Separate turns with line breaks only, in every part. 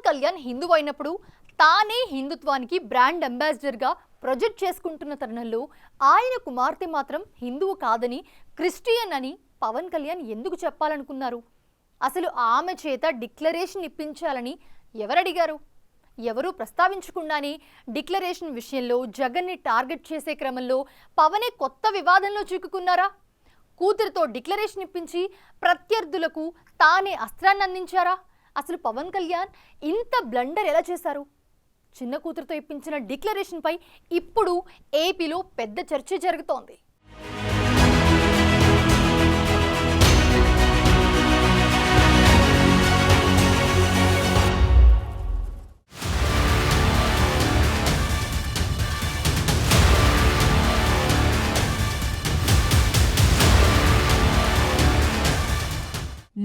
కళ్యాణ్ హిందువు అయినప్పుడు తానే హిందుత్వానికి బ్రాండ్ అంబాసిడర్గా ప్రొజెక్ట్ చేసుకుంటున్న తరుణంలో ఆయన కుమార్తె మాత్రం హిందువు కాదని క్రిస్టియన్ అని పవన్ కళ్యాణ్ ఎందుకు చెప్పాలనుకున్నారు? అసలు ఆమె చేత డిక్లరేషన్ ఇప్పించాలని ఎవరడిగారు? ఎవరూ ప్రస్తావించకుండానే డిక్లరేషన్ విషయంలో జగన్ని టార్గెట్ చేసే క్రమంలో పవనే కొత్త వివాదంలో చిక్కుకున్నారా? కూతురితో డిక్లరేషన్ ఇప్పించి ప్రత్యర్థులకు తానే అస్త్రాన్ని అందించారా? అసలు పవన్ కళ్యాణ్ ఇంత బ్లండర్ ఎలా చేశారు? చిన్న కూతురితో ఇప్పించిన డిక్లరేషన్పై ఇప్పుడు ఏపీలో పెద్ద చర్చ జరుగుతోంది.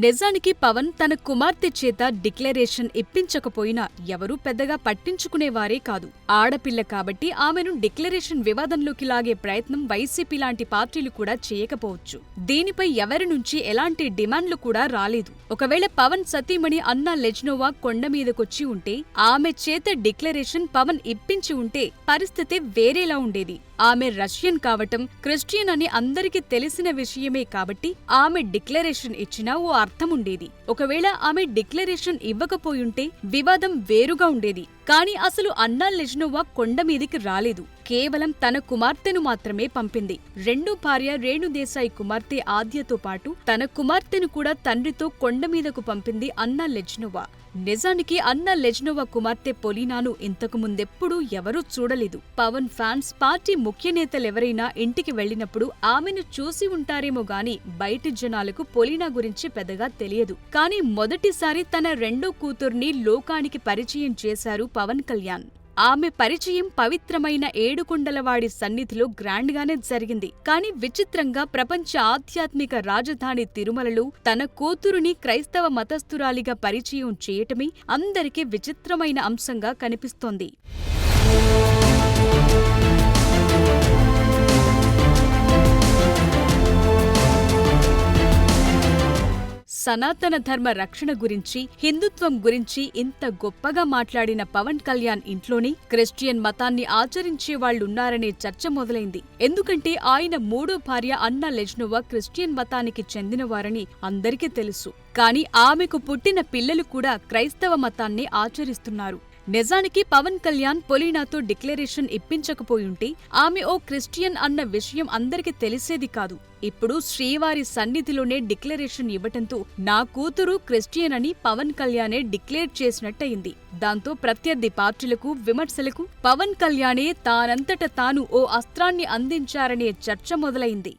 నిజానికి పవన్ తన కుమార్తె చేత డిక్లరేషన్ ఇప్పించకపోయినా ఎవరూ పెద్దగా పట్టించుకునేవారే కాదు. ఆడపిల్ల కాబట్టి ఆమెను డిక్లరేషన్ వివాదంలోకి లాగే ప్రయత్నం వైసీపీ లాంటి పార్టీలు కూడా చేయకపోవచ్చు. దీనిపై ఎవరి నుంచి ఎలాంటి డిమాండ్లు కూడా రాలేదు. ఒకవేళ పవన్ సతీమణి అన్నా లెజ్నోవా కొండ మీదకొచ్చి ఉంటే, ఆమె చేత డిక్లరేషన్ పవన్ ఇప్పించి ఉంటే పరిస్థితి వేరేలా ఉండేది. ఆమె రష్యన్ కావటం, క్రిస్టియన్ అని అందరికీ తెలిసిన విషయమే కాబట్టి ఆమె డిక్లరేషన్ ఇచ్చినా ఓ అర్థముండేది. ఒకవేళ ఆమె డిక్లరేషన్ ఇవ్వకపోయుంటే వివాదం వేరుగా ఉండేది. కానీ అసలు అన్నా లెజ్నోవా కొండ మీదికి రాలేదు. కేవలం తన కుమార్తెను మాత్రమే పంపింది. రెండో భార్య రేణుదేశాయ్ కుమార్తె ఆద్యతో పాటు తన కుమార్తెను కూడా తండ్రితో కొండ మీదకు పంపింది అన్నా లెజ్నోవా. నిజానికి అన్నా లెజ్నోవా కుమార్తె పొలీనాను ఇంతకు ముందెప్పుడూ ఎవరూ చూడలేదు. పవన్ ఫ్యాన్స్, పార్టీ ముఖ్య నేతలెవరైనా ఇంటికి వెళ్లినప్పుడు ఆమెను చూసి ఉంటారేమో గాని బయటి జనాలకు పొలీనా గురించి పెద్దగా తెలియదు. కానీ మొదటిసారి తన రెండో కూతుర్ని లోకానికి పరిచయం చేశారు పవన్ కళ్యాణ్. ఆమె పరిచయం పవిత్రమైన ఏడుకొండలవాడి సన్నిధిలో గ్రాండ్గానే జరిగింది. కానీ విచిత్రంగా ప్రపంచ ఆధ్యాత్మిక రాజధాని తిరుమలలో తన కూతురుని క్రైస్తవ మతస్థురాలిగా పరిచయం చేయటమే అందరికీ విచిత్రమైన అంశంగా కనిపిస్తోంది. సనాతన ధర్మ రక్షణ గురించి, హిందుత్వం గురించి ఇంత గొప్పగా మాట్లాడిన పవన్ కళ్యాణ్ ఇంట్లోనే క్రిస్టియన్ మతాన్ని ఆచరించే వాళ్లున్నారనే చర్చ మొదలైంది. ఎందుకంటే ఆయన మూడో భార్య అన్నా లెజ్నోవా క్రిస్టియన్ మతానికి చెందినవారని అందరికీ తెలుసు. కానీ ఆమెకు పుట్టిన పిల్లలు కూడా క్రైస్తవ మతాన్ని ఆచరిస్తున్నారు. నిజానికి పవన్ కళ్యాణ్ పొలీనాతో డిక్లరేషన్ ఇప్పించకపోయుంటే ఆమె ఓ క్రిస్టియన్ అన్న విషయం అందరికీ తెలిసేది కాదు. ఇప్పుడు శ్రీవారి సన్నిధిలోనే డిక్లరేషన్ ఇవ్వటంతో నా కూతురు క్రిస్టియన్ అని పవన్ కళ్యాణే డిక్లేర్ చేసినట్టయింది. దాంతో ప్రత్యర్థి పార్టీలకు, విమర్శలకు పవన్ కళ్యాణే తానంతట తాను ఓ అస్త్రాన్ని అందించారనే చర్చ మొదలైంది.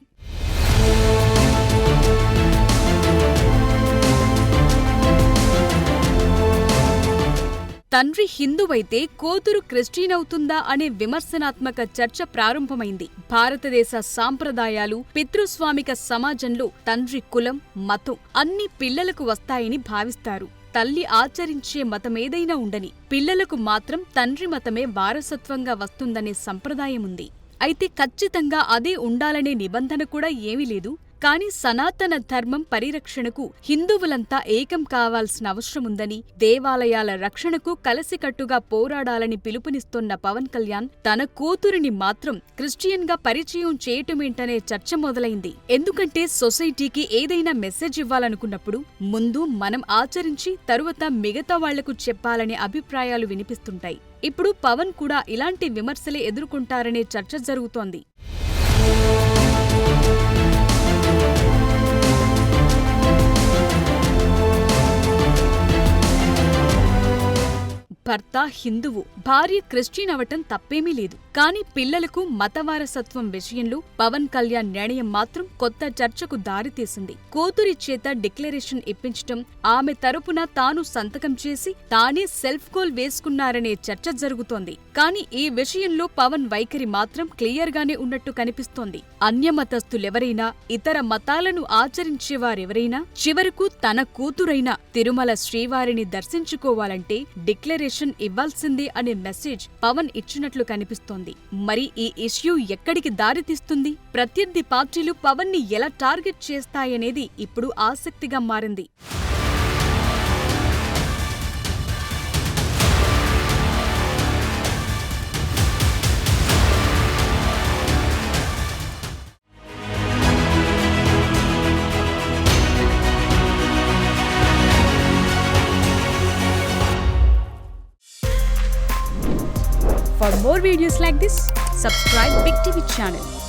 తండ్రి హిందువైతే కూతురు క్రిస్టియన్ అవుతుందా అనే విమర్శనాత్మక చర్చ ప్రారంభమైంది. భారతదేశ సాంప్రదాయాలు, పితృస్వామిక సమాజంలో తండ్రి కులం, మతం అన్ని పిల్లలకు వస్తాయని భావిస్తారు. తల్లి ఆచరించే మతమేదైనా ఉండని పిల్లలకు మాత్రం తండ్రి మతమే వారసత్వంగా వస్తుందనే సంప్రదాయముంది. అయితే ఖచ్చితంగా అదే ఉండాలనే నిబంధన కూడా ఏమీ లేదు. కానీ సనాతన ధర్మం పరిరక్షణకు హిందువులంతా ఏకం కావాల్సిన అవసరముందని, దేవాలయాల రక్షణకు కలసికట్టుగా పోరాడాలని పిలుపునిస్తోన్న పవన్ కళ్యాణ్ తన కూతురిని మాత్రం క్రిస్టియన్ గా పరిచయం చేయటమేంటనే చర్చ మొదలైంది. ఎందుకంటే సొసైటీకి ఏదైనా మెసేజ్ ఇవ్వాలనుకున్నప్పుడు ముందు మనం ఆచరించి తరువాత మిగతా వాళ్లకు చెప్పాలనే అభిప్రాయాలు వినిపిస్తుంటాయి. ఇప్పుడు పవన్ కూడా ఇలాంటి విమర్శలే ఎదుర్కొంటారనే చర్చ జరుగుతోంది. భర్త హిందువు, భార్య క్రిస్టియన్ అవటం తప్పేమీ లేదు. కానీ పిల్లలకు మతవారసత్వం విషయంలో పవన్ కళ్యాణ్ నిర్ణయం మాత్రం కొత్త చర్చకు దారితీసింది. కూతురి చేత డిక్లరేషన్ ఇప్పించటం, ఆమె తరపున తాను సంతకం చేసి తానే సెల్ఫ్ గోల్ వేసుకున్నారనే చర్చ జరుగుతోంది. కానీ ఈ విషయంలో పవన్ వైఖరి మాత్రం క్లియర్గానే ఉన్నట్టు కనిపిస్తోంది. అన్యమతస్థులెవరైనా, ఇతర మతాలను ఆచరించేవారెవరైనా చివరకు తన కూతురైన తిరుమల శ్రీవారిని దర్శించుకోవాలంటే డిక్లరేషన్ ఇవ్వాల్సిందే అనే మెసేజ్ పవన్ ఇచ్చినట్లు కనిపిస్తోంది. మరి ఈ ఇష్యూ ఎక్కడికి దారితీస్తుంది? ప్రత్యర్థి పార్టీలు పవన్ ని ఎలా టార్గెట్ చేస్తాయనేది ఇప్పుడు ఆసక్తిగా మారింది. For more videos like this, subscribe Big TV channel.